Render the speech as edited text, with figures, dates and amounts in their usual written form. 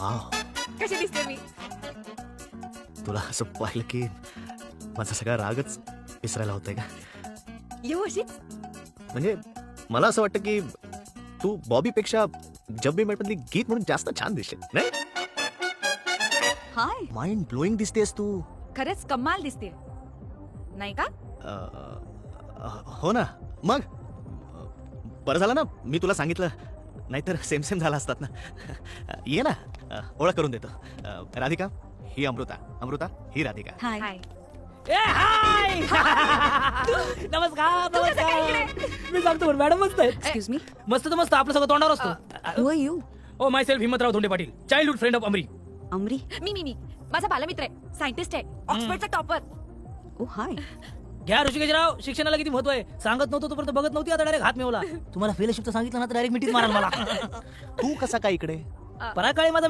Wow, कशी दिसते मी? तुला असं पाहिलं की माझा सगळा रागच विसरायला होतंय का? येऊ अशीच? म्हणजे मला असं वाटतं की तू बॉबीपेक्षा जब वी मेट मधली गीत म्हणून जास्त छान दिसते नाही? हाय, माइंड ब्लोईंग दिसतेस तू. खरंच कमाल दिसते नाही का? हो ना. मग बरं झालं ना मी तुला सांगितलं, नाहीतर सेम सेम झाला असतात ना. ये ना, ओळख करून देतो. राधिका ही अमृता, अमृता ही राधिका. हाय. ए हाय नमस्कार नमस्कार. मी सांगतो पण मॅडम मस्त आहेत. एक्सक्यूज मी, मस्त तर मस्त, आपलं सगळं तोंडावर असतो. Who are you? Oh myself Himmatrao Dhonde Patil, childhood friend of Amri. Amri? मी माझा बालमित्र आहे, सायंटिस्ट आहे, ऑक्सफर्डचा टॉपर. ओ हाय. घ्या ऋषिकेशराव, शिक्षणाला किती महत्व आहे. सांगत नव्हतो तोपर्यंत बघत नव्हती, आता डायरेक्ट हात मिळवला. तुम्हाला फेलोशिपचं सांगितलं ना तर डायरेक्ट मिठीत माराल मला. तू कसा काय इकडे? पराकाळी माझा